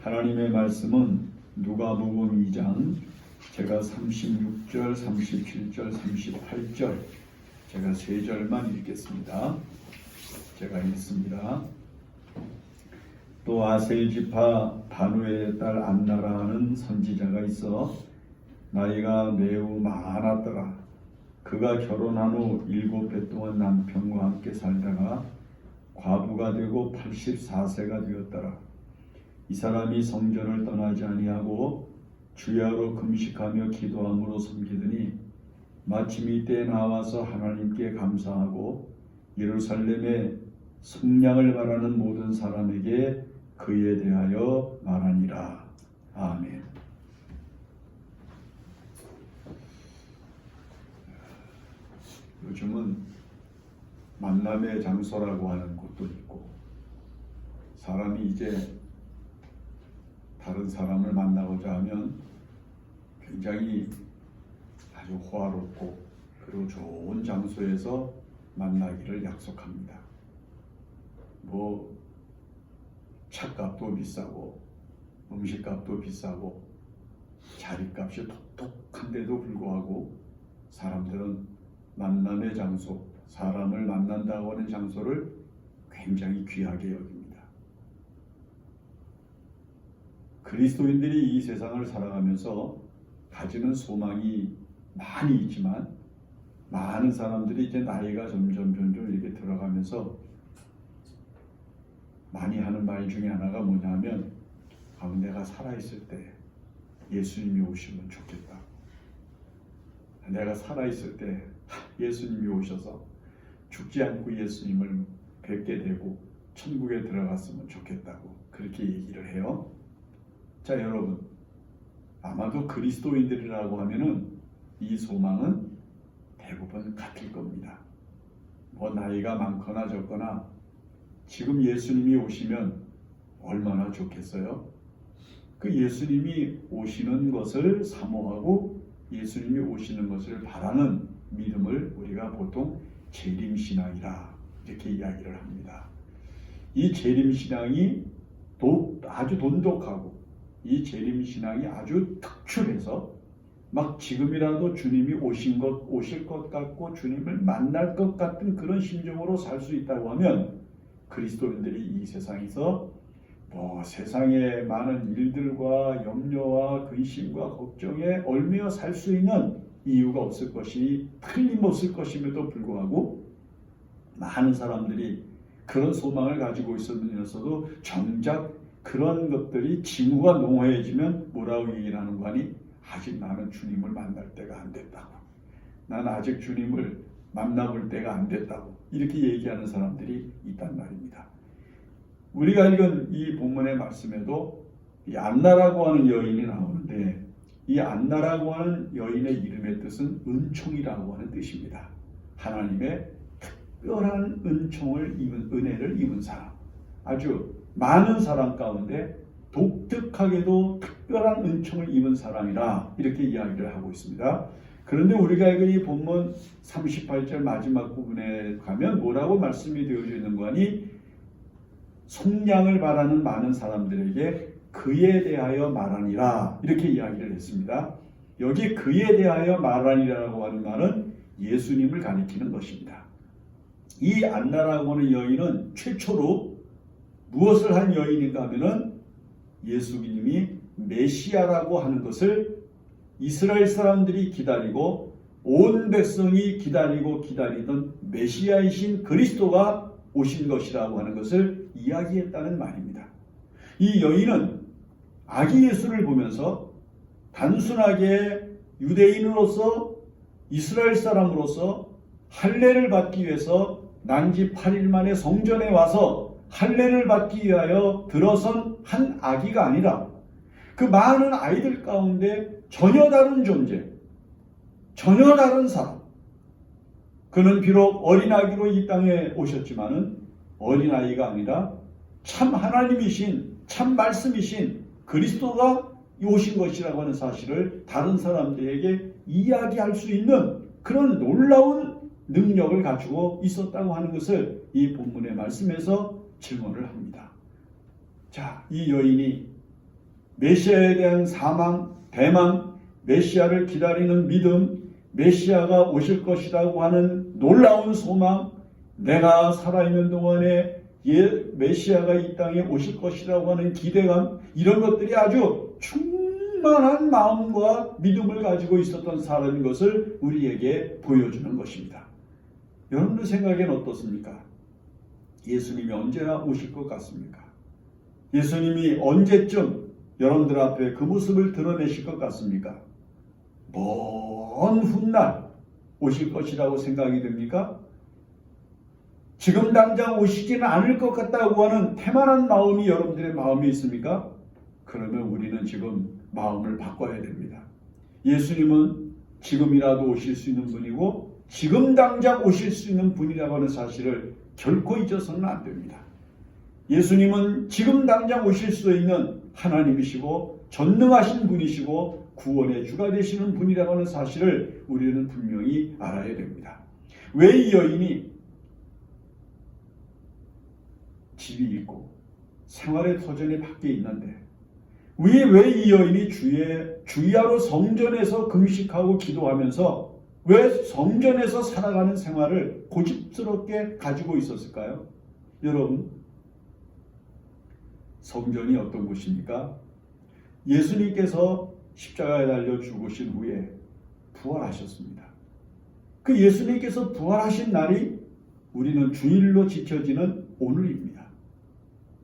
하나님의 말씀은 누가복음 2장 제가 36절, 37절, 38절 제가 3절만 읽겠습니다. 제가 읽습니다. 또 아셀 지파 바누엘의 딸 안나라는 선지자가 있어 나이가 매우 많았더라. 그가 결혼한 후 7배 동안 남편과 함께 살다가 과부가 되고 84세가 되었더라. 이 사람이 성전을 떠나지 아니하고 주야로 금식하며 기도함으로 섬기더니 마침 이때에 나와서 하나님께 감사하고 예루살렘에 속량을 바라는 모든 사람에게 그에 대하여 말하니라. 아멘. 요즘은 만남의 장소라고 하는 곳도 있고 사람이 이제 다른 사람을 만나고자 하면 굉장히 아주 호화롭고 그리고 좋은 장소에서 만나기를 약속합니다. 차값도 비싸고 음식값도 비싸고 자리값이 독특한데도 불구하고 사람들은 만남의 장소, 사람을 만난다고 하는 장소를 굉장히 귀하게 여깁니다. 그리스도인들이 이 세상을 살아가면서 가지는 소망이 많이 있지만 많은 사람들이 이제 나이가 점점 이렇게 들어가면서 많이 하는 말 중에 하나가 뭐냐면 내가 살아있을 때 예수님이 오시면 좋겠다. 내가 살아있을 때 예수님이 오셔서 죽지 않고 예수님을 뵙게 되고 천국에 들어갔으면 좋겠다고 그렇게 얘기를 해요. 자, 여러분, 아마도 그리스도인들이라고 하면은 이 소망은 대부분 같을 겁니다. 나이가 많거나 적거나 지금 예수님이 오시면 얼마나 좋겠어요? 그 예수님이 오시는 것을 사모하고 예수님이 오시는 것을 바라는 믿음을 우리가 보통 재림신앙이라 이렇게 이야기를 합니다. 이 재림신앙이 아주 돈독하고 이 재림신앙이 아주 특출해서 막 지금이라도 주님이 오실 것 같고 주님을 만날 것 같은 그런 심정으로 살 수 있다고 하면 그리스도인들이 이 세상에서 세상의 많은 일들과 염려와 근심과 걱정에 얽매여 살 수 있는 이유가 없을 것이 틀림없을 것임에도 불구하고 많은 사람들이 그런 소망을 가지고 있으면서도 정작 그런 것들이 징후가 농후해지면 뭐라고 얘기를 하는 거 아니? 아직 나는 주님을 만날 때가 안 됐다고. 나는 아직 주님을 만나볼 때가 안 됐다고. 이렇게 얘기하는 사람들이 있단 말입니다. 우리가 읽은 이 본문의 말씀에도 이 안나라고 하는 여인이 나오는데 이 안나라고 하는 여인의 이름의 뜻은 은총이라고 하는 뜻입니다. 하나님의 특별한 은혜를 입은 사람. 아주 많은 사람 가운데 독특하게도 특별한 은총을 입은 사람이라 이렇게 이야기를 하고 있습니다. 그런데 우리가 읽은 이 본문 38절 마지막 부분에 가면 뭐라고 말씀이 되어져 있는 거니? 속량을 바라는 많은 사람들에게 그에 대하여 말하니라 이렇게 이야기를 했습니다. 여기 그에 대하여 말하니라고 하는 말은 예수님을 가리키는 것입니다. 이 안나라고 하는 여인은 최초로 무엇을 한 여인인가 하면은 예수님이 메시아라고 하는 것을 이스라엘 사람들이 기다리고 온 백성이 기다리던 메시아이신 그리스도가 오신 것이라고 하는 것을 이야기했다는 말입니다. 이 여인은 아기 예수를 보면서 단순하게 유대인으로서 이스라엘 사람으로서 할례를 받기 위해서 난지 8일 만에 성전에 와서 할례를 받기 위하여 들어선 한 아기가 아니라 그 많은 아이들 가운데 전혀 다른 존재, 전혀 다른 사람. 그는 비록 어린아기로 이 땅에 오셨지만은 어린아이가 아니라 참 하나님이신, 참 말씀이신 그리스도가 오신 것이라고 하는 사실을 다른 사람들에게 이야기할 수 있는 그런 놀라운 능력을 가지고 있었다고 하는 것을 이 본문의 말씀에서 증언을 합니다. 자, 이 여인이 메시아에 대한 사망, 대망, 메시아를 기다리는 믿음, 메시아가 오실 것이라고 하는 놀라운 소망, 내가 살아있는 동안에 메시아가 이 땅에 오실 것이라고 하는 기대감, 이런 것들이 아주 충만한 마음과 믿음을 가지고 있었던 사람인 것을 우리에게 보여주는 것입니다. 여러분들 생각엔 어떻습니까? 예수님이 언제나 오실 것 같습니까? 예수님이 언제쯤 여러분들 앞에 그 모습을 드러내실 것 같습니까? 먼 훗날 오실 것이라고 생각이 됩니까? 지금 당장 오시지는 않을 것 같다고 하는 태만한 마음이 여러분들의 마음에 있습니까? 그러면 우리는 지금 마음을 바꿔야 됩니다. 예수님은 지금이라도 오실 수 있는 분이고 지금 당장 오실 수 있는 분이라고 하는 사실을 결코 잊어서는 안 됩니다. 예수님은 지금 당장 오실 수 있는 하나님이시고 전능하신 분이시고 구원의 주가 되시는 분이라고 하는 사실을 우리는 분명히 알아야 됩니다. 왜 이 여인이 집이 있고 생활의 터전이 밖에 있는데 왜 이 여인이 주야로 성전에서 금식하고 기도하면서 왜 성전에서 살아가는 생활을 고집스럽게 가지고 있었을까요? 여러분, 성전이 어떤 곳입니까? 예수님께서 십자가에 달려 죽으신 후에 부활하셨습니다. 그 예수님께서 부활하신 날이 우리는 주일로 지켜지는 오늘입니다.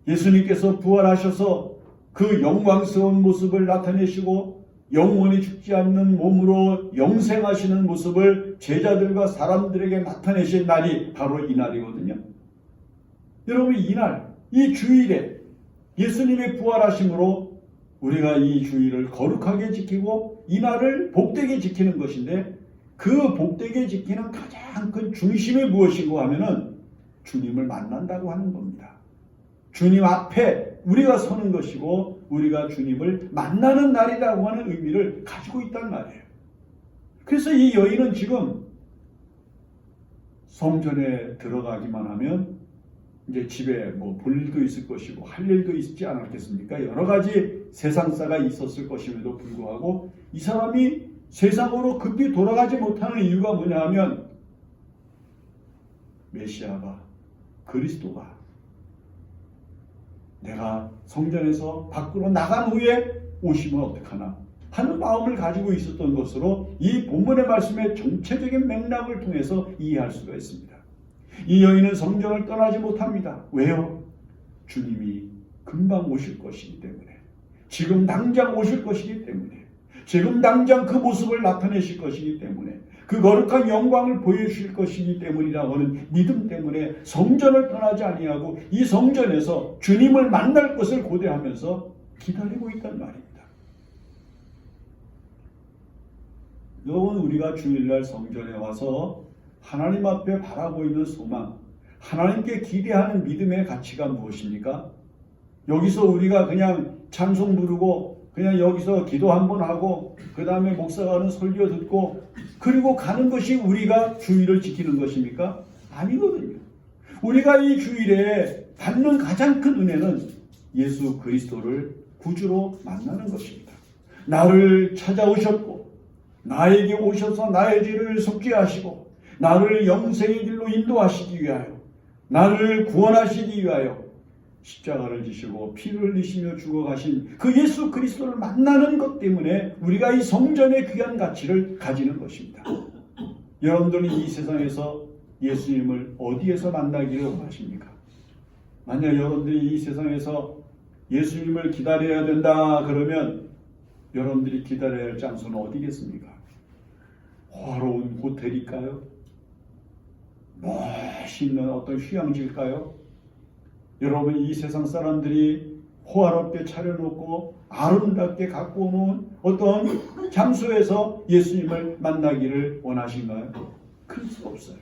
예수님께서 부활하셔서 그 영광스러운 모습을 나타내시고 영원히 죽지 않는 몸으로 영생하시는 모습을 제자들과 사람들에게 나타내신 날이 바로 이 날이거든요. 여러분, 이날, 이 주일에 예수님의 부활하심으로 우리가 이 주일을 거룩하게 지키고 이 날을 복되게 지키는 것인데 그 복되게 지키는 가장 큰 중심이 무엇인고 하면은 주님을 만난다고 하는 겁니다. 주님 앞에 우리가 서는 것이고 우리가 주님을 만나는 날이라고 하는 의미를 가지고 있단 말이에요. 그래서 이 여인은 지금 성전에 들어가기만 하면 이제 집에 뭐 볼 일도 있을 것이고 할 일도 있지 않았겠습니까? 여러 가지 세상사가 있었을 것임에도 불구하고 이 사람이 세상으로 급히 돌아가지 못하는 이유가 뭐냐 하면 메시아가, 그리스도가 내가 성전에서 밖으로 나간 후에 오시면 어떡하나 하는 마음을 가지고 있었던 것으로 이 본문의 말씀의 전체적인 맥락을 통해서 이해할 수가 있습니다. 이 여인은 성전을 떠나지 못합니다. 왜요? 주님이 금방 오실 것이기 때문에, 지금 당장 오실 것이기 때문에, 지금 당장 그 모습을 나타내실 것이기 때문에, 그 거룩한 영광을 보여주실 것이기 때문이라고 하는 믿음 때문에 성전을 떠나지 아니하고 이 성전에서 주님을 만날 것을 고대하면서 기다리고 있단 말입니다. 여러분, 우리가 주일날 성전에 와서 하나님 앞에 바라보이는 소망, 하나님께 기대하는 믿음의 가치가 무엇입니까? 여기서 우리가 그냥 찬송 부르고 그냥 여기서 기도 한번 하고 그 다음에 목사가 하는 설교 듣고 그리고 가는 것이 우리가 주일을 지키는 것입니까? 아니거든요. 우리가 이 주일에 받는 가장 큰 은혜는 예수 그리스도를 구주로 만나는 것입니다. 나를 찾아오셨고 나에게 오셔서 나의 죄를 속죄하시고 나를 영생의 길로 인도하시기 위하여 나를 구원하시기 위하여 십자가를 지시고 피를 흘리시며 죽어가신 그 예수 그리스도를 만나는 것 때문에 우리가 이 성전의 귀한 가치를 가지는 것입니다. 여러분들은 이 세상에서 예수님을 어디에서 만나기를 원하십니까? 만약 여러분들이 이 세상에서 예수님을 기다려야 된다 그러면 여러분들이 기다려야 할 장소는 어디겠습니까? 화로운 호텔일까요? 멋있는 어떤 휴양지일까요? 여러분, 이 세상 사람들이 호화롭게 차려놓고 아름답게 갖고 오는 어떤 장소에서 예수님을 만나기를 원하신가요? 그럴 수 없어요.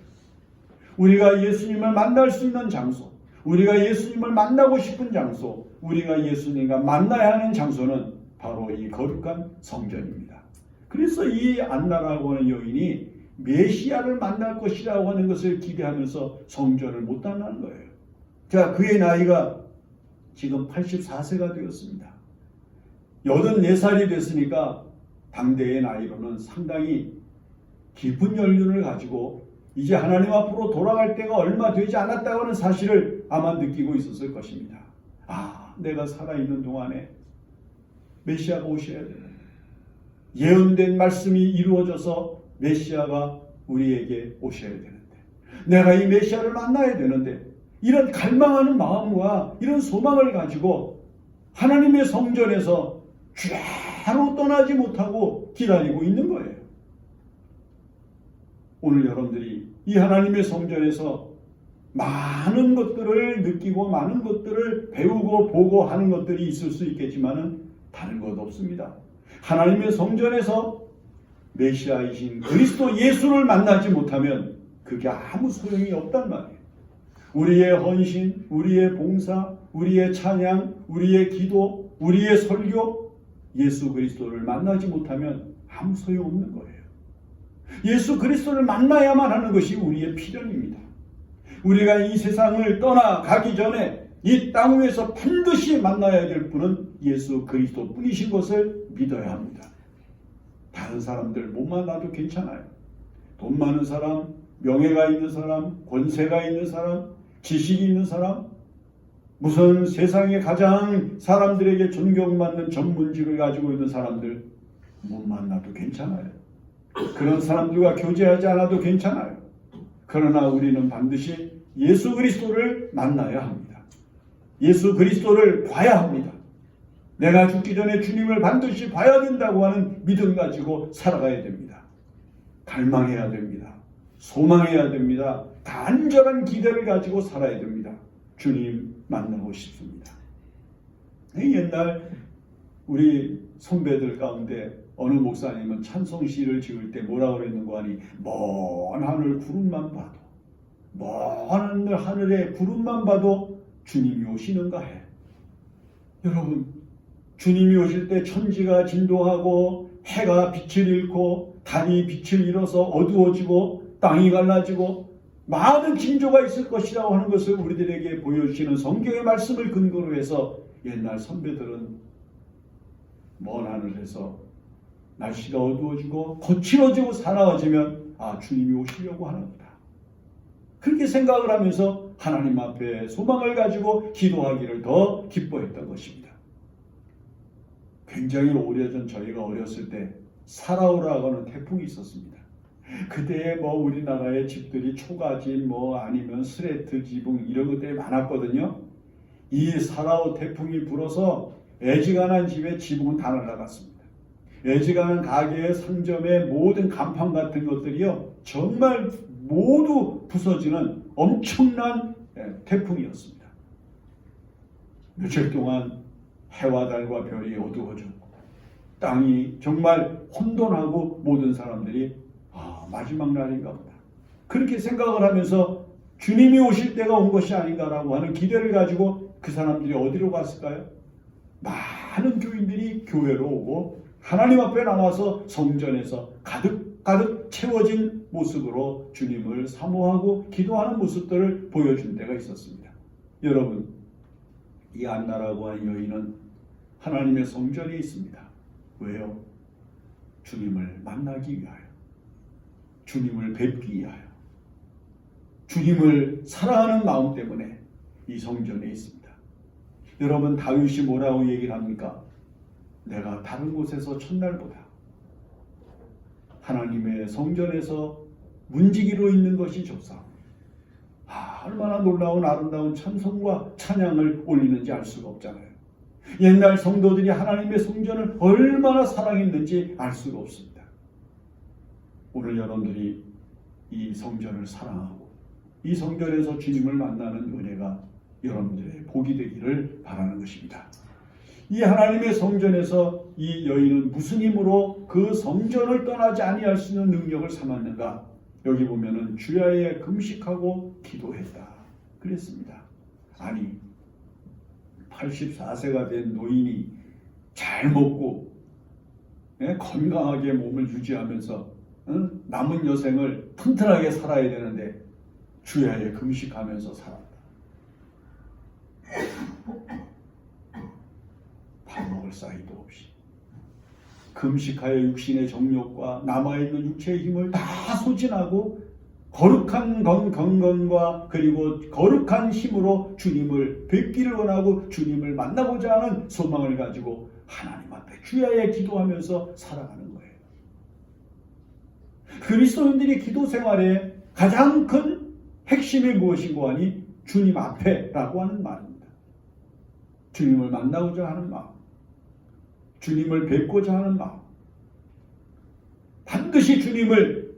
우리가 예수님을 만날 수 있는 장소, 우리가 예수님을 만나고 싶은 장소, 우리가 예수님과 만나야 하는 장소는 바로 이 거룩한 성전입니다. 그래서 이 안나라고 하는 여인이 메시아를 만날 것이라고 하는 것을 기대하면서 성전을 못 만나는 거예요. 자, 그의 나이가 지금 84세가 되었습니다. 84살이 됐으니까 당대의 나이로는 상당히 깊은 연륜을 가지고 이제 하나님 앞으로 돌아갈 때가 얼마 되지 않았다고 하는 사실을 아마 느끼고 있었을 것입니다. 내가 살아있는 동안에 메시아가 오셔야 되는데, 예언된 말씀이 이루어져서 메시아가 우리에게 오셔야 되는데, 내가 이 메시아를 만나야 되는데, 이런 갈망하는 마음과 이런 소망을 가지고 하나님의 성전에서 주야로 떠나지 못하고 기다리고 있는 거예요. 오늘 여러분들이 이 하나님의 성전에서 많은 것들을 느끼고 많은 것들을 배우고 보고 하는 것들이 있을 수 있겠지만은 다른 것 없습니다. 하나님의 성전에서 메시아이신 그리스도 예수를 만나지 못하면 그게 아무 소용이 없단 말이에요. 우리의 헌신, 우리의 봉사, 우리의 찬양, 우리의 기도, 우리의 설교, 예수 그리스도를 만나지 못하면 아무 소용없는 거예요. 예수 그리스도를 만나야만 하는 것이 우리의 필연입니다. 우리가 이 세상을 떠나가기 전에 이 땅 위에서 반드시 만나야 될 분은 예수 그리스도 뿐이신 것을 믿어야 합니다. 다른 사람들 못 만나도 괜찮아요. 돈 많은 사람, 명예가 있는 사람, 권세가 있는 사람, 지식이 있는 사람, 무슨 세상에 가장 사람들에게 존경받는 전문직을 가지고 있는 사람들 못 만나도 괜찮아요. 그런 사람들과 교제하지 않아도 괜찮아요. 그러나 우리는 반드시 예수 그리스도를 만나야 합니다. 예수 그리스도를 봐야 합니다. 내가 죽기 전에 주님을 반드시 봐야 된다고 하는 믿음 가지고 살아가야 됩니다. 갈망해야 됩니다. 소망해야 됩니다. 간절한 기대를 가지고 살아야 됩니다. 주님 만나고 싶습니다. 옛날 우리 선배들 가운데 어느 목사님은 찬송시를 지을 때 뭐라고 그랬는가 하니, 먼 하늘 구름만 봐도, 먼 하늘의 구름만 봐도 주님이 오시는가 해. 여러분, 주님이 오실 때 천지가 진동하고 해가 빛을 잃고 달이 빛을 잃어서 어두워지고 땅이 갈라지고 많은 징조가 있을 것이라고 하는 것을 우리들에게 보여주시는 성경의 말씀을 근거로 해서 옛날 선배들은 먼 하늘에서 날씨가 어두워지고 거칠어지고 사나워지면 주님이 오시려고 하는구나, 그렇게 생각을 하면서 하나님 앞에 소망을 가지고 기도하기를 더 기뻐했던 것입니다. 굉장히 오래전 저희가 어렸을 때 사라오라고 하는 태풍이 있었습니다. 그때 우리나라의 집들이 초가집 아니면 스레트 지붕 이런 것들이 많았거든요. 이 사라오 태풍이 불어서 애지간한 집의 지붕은 다 날아갔습니다. 애지간한 가게의 상점의 모든 간판 같은 것들이요, 정말 모두 부서지는 엄청난 태풍이었습니다. 며칠 동안 해와 달과 별이 어두워졌고 땅이 정말 혼돈하고 모든 사람들이 마지막 날인가 보다, 그렇게 생각을 하면서 주님이 오실 때가 온 것이 아닌가라고 하는 기대를 가지고 그 사람들이 어디로 갔을까요? 많은 교인들이 교회로 오고 하나님 앞에 나와서 성전에서 가득 채워진 모습으로 주님을 사모하고 기도하는 모습들을 보여준 때가 있었습니다. 여러분, 이 안나라고 하는 여인은 하나님의 성전에 있습니다. 왜요? 주님을 만나기 위하여, 주님을 뵙기 위하여, 주님을 사랑하는 마음 때문에 이 성전에 있습니다. 여러분, 다윗이 뭐라고 얘기를 합니까? 내가 다른 곳에서 첫날보다 하나님의 성전에서 문지기로 있는 것이 좋사. 얼마나 놀라운 아름다운 찬송과 찬양을 올리는지 알 수가 없잖아요. 옛날 성도들이 하나님의 성전을 얼마나 사랑했는지 알 수가 없습니다. 오늘 여러분들이 이 성전을 사랑하고 이 성전에서 주님을 만나는 은혜가 여러분들의 복이 되기를 바라는 것입니다. 이 하나님의 성전에서 이 여인은 무슨 힘으로 그 성전을 떠나지 아니할 수 있는 능력을 삼았는가? 여기 보면은 주야에 금식하고 기도했다 그랬습니다. 아니, 84세가 된 노인이 잘 먹고 건강하게 몸을 유지하면서 남은 여생을 튼튼하게 살아야 되는데 주야에 금식하면서 살았다. 밥 먹을 사이도 없이 금식하여 육신의 정욕과 남아있는 육체의 힘을 다 소진하고 거룩한 건강과 그리고 거룩한 힘으로 주님을 뵙기를 원하고 주님을 만나고자 하는 소망을 가지고 하나님 앞에 주야에 기도하면서 살아가는 거예요. 그리스도인들이 기도 생활의 가장 큰 핵심이 무엇인고 하니 주님 앞에라고 하는 말입니다. 주님을 만나고자 하는 마음, 주님을 뵙고자 하는 마음, 반드시 주님을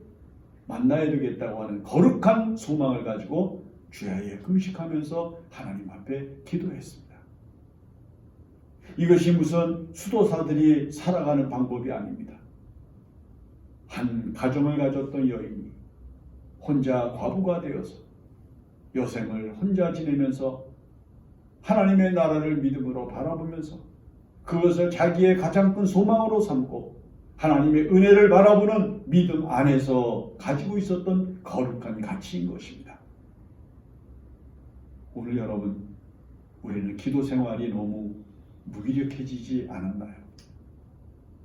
만나야 되겠다고 하는 거룩한 소망을 가지고 주야에 금식하면서 하나님 앞에 기도했습니다. 이것이 무슨 수도사들이 살아가는 방법이 아닙니다. 한 가정을 가졌던 여인이 혼자 과부가 되어서 여생을 혼자 지내면서 하나님의 나라를 믿음으로 바라보면서 그것을 자기의 가장 큰 소망으로 삼고 하나님의 은혜를 바라보는 믿음 안에서 가지고 있었던 거룩한 가치인 것입니다. 오늘 여러분, 우리는 기도 생활이 너무 무기력해지지 않았나요?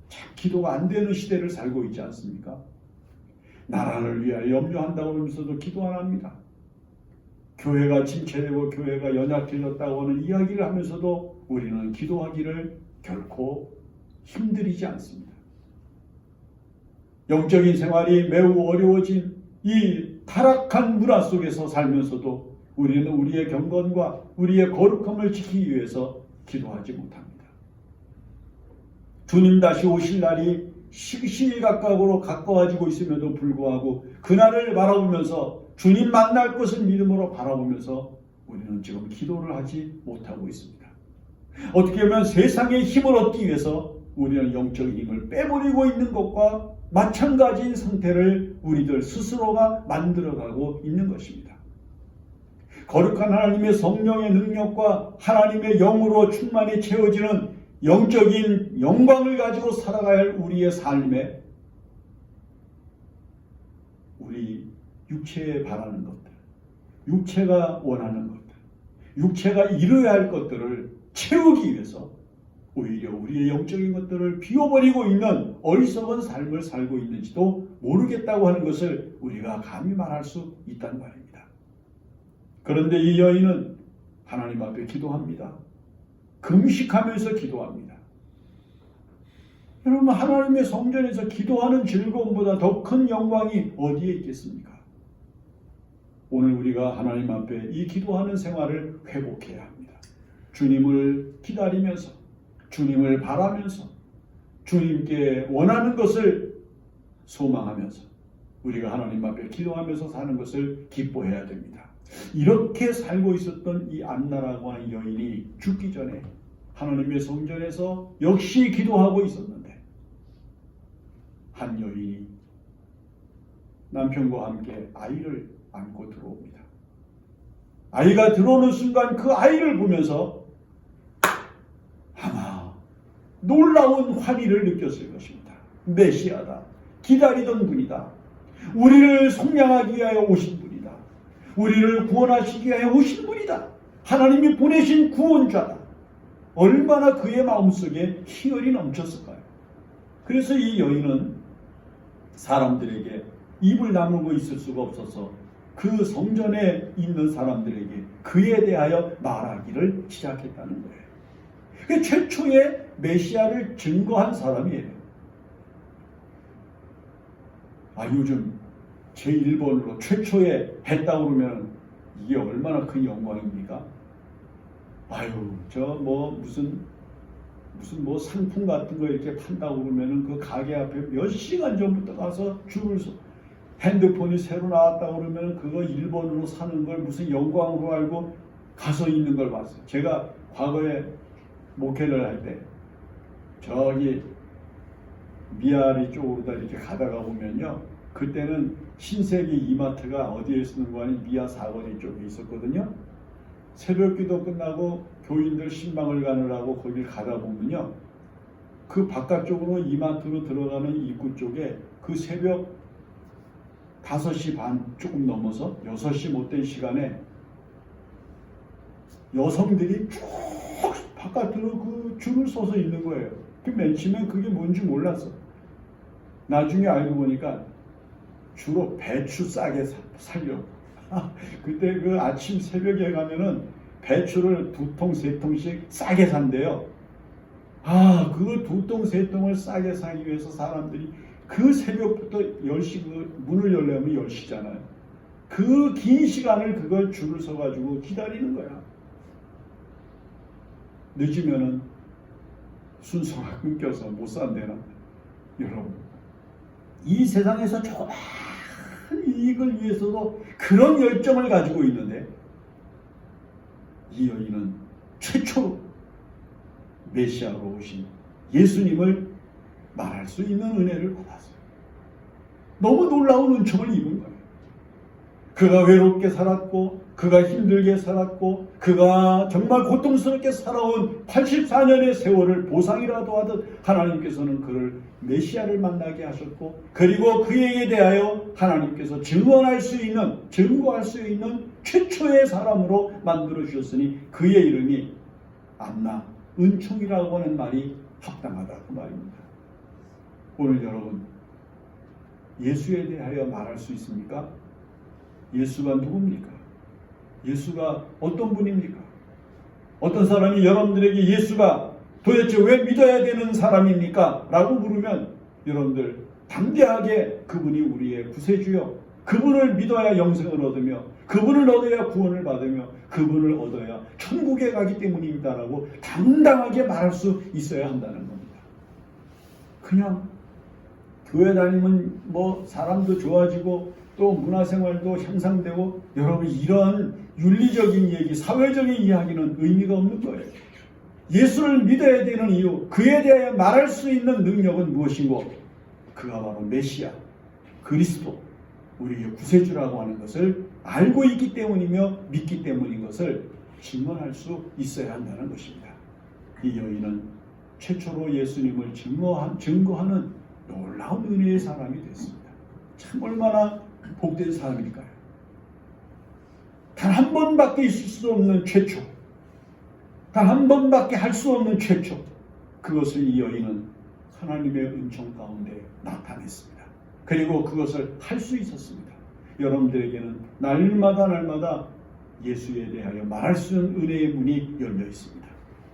참 기도가 안 되는 시대를 살고 있지 않습니까? 나라를 위하여 염려한다고 하면서도 기도 안 합니다. 교회가 침체되고 교회가 연약해졌다고 하는 이야기를 하면서도 우리는 기도하기를 결코 힘들이지 않습니다. 영적인 생활이 매우 어려워진 이 타락한 문화 속에서 살면서도 우리는 우리의 경건과 우리의 거룩함을 지키기 위해서 기도하지 못합니다. 주님 다시 오실 날이 시기 가까워지고 있음에도 불구하고 그날을 바라보면서 주님 만날 것을 믿음으로 바라보면서 우리는 지금 기도를 하지 못하고 있습니다. 어떻게 보면 세상의 힘을 얻기 위해서 우리는 영적인 힘을 빼버리고 있는 것과 마찬가지인 상태를 우리들 스스로가 만들어가고 있는 것입니다. 거룩한 하나님의 성령의 능력과 하나님의 영으로 충만히 채워지는 영적인 영광을 가지고 살아가야 할 우리의 삶에 우리 육체에 바라는 것들, 육체가 원하는 것들, 육체가 이루어야 할 것들을 채우기 위해서 오히려 우리의 영적인 것들을 비워버리고 있는 어리석은 삶을 살고 있는지도 모르겠다고 하는 것을 우리가 감히 말할 수 있다는 말입니다. 그런데 이 여인은 하나님 앞에 기도합니다. 금식하면서 기도합니다. 여러분, 하나님의 성전에서 기도하는 즐거움보다 더 큰 영광이 어디에 있겠습니까? 오늘 우리가 하나님 앞에 이 기도하는 생활을 회복해야 합니다. 주님을 기다리면서, 주님을 바라면서, 주님께 원하는 것을 소망하면서 우리가 하나님 앞에 기도하면서 사는 것을 기뻐해야 됩니다. 이렇게 살고 있었던 이 안나라고 하는 여인이 죽기 전에 하나님의 성전에서 역시 기도하고 있었는데 한 여인이 남편과 함께 아이를 안고 들어옵니다. 아이가 들어오는 순간 그 아이를 보면서 아마 놀라운 환희를 느꼈을 것입니다. 메시아다. 기다리던 분이다. 우리를 속량하기 위하여 오신 분이다. 우리를 구원하시기 위하여 오신 분이다. 하나님이 보내신 구원자다. 얼마나 그의 마음속에 희열이 넘쳤을까요? 그래서 이 여인은 사람들에게 입을 다물고 있을 수가 없어서 그 성전에 있는 사람들에게 그에 대하여 말하기를 시작했다는 거예요. 그 최초의 메시아를 증거한 사람이에요. 요즘 제1번으로 최초에 했다고 그러면 이게 얼마나 큰 영광입니까? 무슨 상품 같은 거 이렇게 판다고 그러면은 그 가게 앞에 몇 시간 전부터 가서 줄을 서 핸드폰이 새로 나왔다고 그러면은 그거 1번으로 사는 걸 무슨 영광으로 알고 가서 있는 걸 봤어요. 제가 과거에 목회를 할 때 저기 미아리 쪽으로 다 이렇게 가다가 보면요. 그때는 신세계 이마트가 어디에 있는 거 아니 미아 사거리 쪽에 있었거든요. 새벽 기도 끝나고 교인들 신방을 가느라고 거길 가다 보면요. 그 바깥쪽으로 이마트로 들어가는 입구 쪽에 그 새벽 5시 반 조금 넘어서 6시 못된 시간에 여성들이 쭉 바깥으로 그 줄을 서서 있는 거예요. 맨 처음엔 그게 뭔지 몰랐어. 나중에 알고 보니까 주로 배추 싸게 살려고. 그때 그 아침 새벽에 가면은 배추를 2통, 3통씩 싸게 산대요. 그 2통, 3통을 싸게 사기 위해서 사람들이 그 새벽부터 10시, 그 문을 열려면 10시잖아요. 그 긴 시간을 그걸 줄을 서가지고 기다리는 거야. 늦으면은 순서가 끊겨서 못 산대나. 여러분, 이 세상에서 조그만 이익을 위해서도 그런 열정을 가지고 있는데, 이 여인은 최초로 메시아로 오신 예수님을 말할 수 있는 은혜를 받았어요. 너무 놀라운 은총을 입은 거예요. 그가 외롭게 살았고, 그가 힘들게 살았고, 그가 정말 고통스럽게 살아온 84년의 세월을 보상이라도 하듯 하나님께서는 그를 메시아를 만나게 하셨고, 그리고 그에게 대하여 하나님께서 증거할 수 있는 최초의 사람으로 만들어 주셨으니 그의 이름이 안나, 은총이라고 하는 말이 합당하다 그 말입니다. 오늘 여러분, 예수에 대하여 말할 수 있습니까? 예수가 누굽니까? 예수가 어떤 분입니까? 어떤 사람이 여러분들에게 예수가 도대체 왜 믿어야 되는 사람입니까? 라고 물으면 여러분들 담대하게 그분이 우리의 구세주요, 그분을 믿어야 영생을 얻으며 그분을 얻어야 구원을 받으며 그분을 얻어야 천국에 가기 때문입니다 라고 당당하게 말할 수 있어야 한다는 겁니다. 그냥 교회 다니면 뭐 사람도 좋아지고 또 문화생활도 향상되고, 여러분 이런 윤리적인 얘기, 사회적인 이야기는 의미가 없는 거예요. 예수를 믿어야 되는 이유, 그에 대해 말할 수 있는 능력은 무엇이고, 그가 바로 메시아, 그리스도, 우리의 구세주라고 하는 것을 알고 있기 때문이며 믿기 때문인 것을 증언할 수 있어야 한다는 것입니다. 이 여인은 최초로 예수님을 증거하는 놀라운 은혜의 사람이 됐습니다. 참 얼마나 복된 사람일까요? 단 한 번밖에 있을 수 없는 최초, 단 한 번밖에 할 수 없는 최초, 그것을 이 여인은 하나님의 은총 가운데 나타냈습니다. 그리고 그것을 할 수 있었습니다. 여러분들에게는 날마다 예수에 대하여 말할 수 있는 은혜의 문이 열려 있습니다.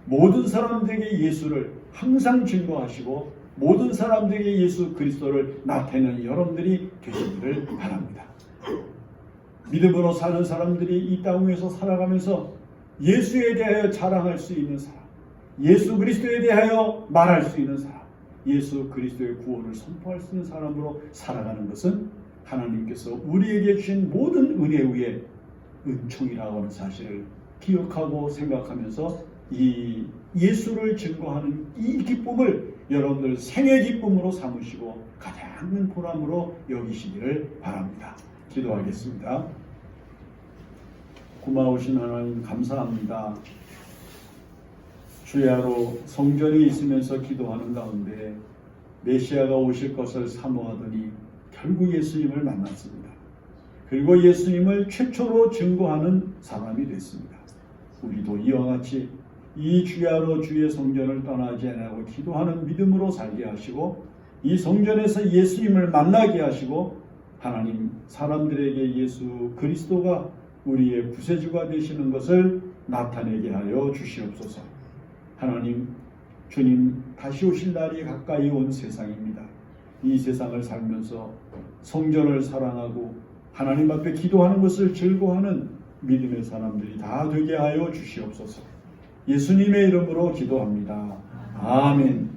모든 사람들에게 예수를 항상 증거하시고 모든 사람들에게 예수 그리스도를 나타내는 여러분들이 되시기를 바랍니다. 믿음으로 사는 사람들이 이 땅 위에서 살아가면서 예수에 대하여 자랑할 수 있는 사람, 예수 그리스도에 대하여 말할 수 있는 사람, 예수 그리스도의 구원을 선포할 수 있는 사람으로 살아가는 것은 하나님께서 우리에게 주신 모든 은혜 위에 은총이라고 하는 사실을 기억하고 생각하면서 이 예수를 증거하는 이 기쁨을 여러분들 생애 기쁨으로 삼으시고 가장 큰 보람으로 여기시기를 바랍니다. 기도하겠습니다. 고마우신 하나님 감사합니다. 주야로 성전에 있으면서 기도하는 가운데 메시아가 오실 것을 사모하더니 결국 예수님을 만났습니다. 그리고 예수님을 최초로 증거하는 사람이 됐습니다. 우리도 이와 같이 이 주야로 주의 성전을 떠나지 않고 기도하는 믿음으로 살게 하시고 이 성전에서 예수님을 만나게 하시고 하나님 사람들에게 예수 그리스도가 우리의 구세주가 되시는 것을 나타내게 하여 주시옵소서. 하나님 주님 다시 오실 날이 가까이 온 세상입니다. 이 세상을 살면서 성전을 사랑하고 하나님 앞에 기도하는 것을 즐거워하는 믿음의 사람들이 다 되게 하여 주시옵소서. 예수님의 이름으로 기도합니다. 아멘.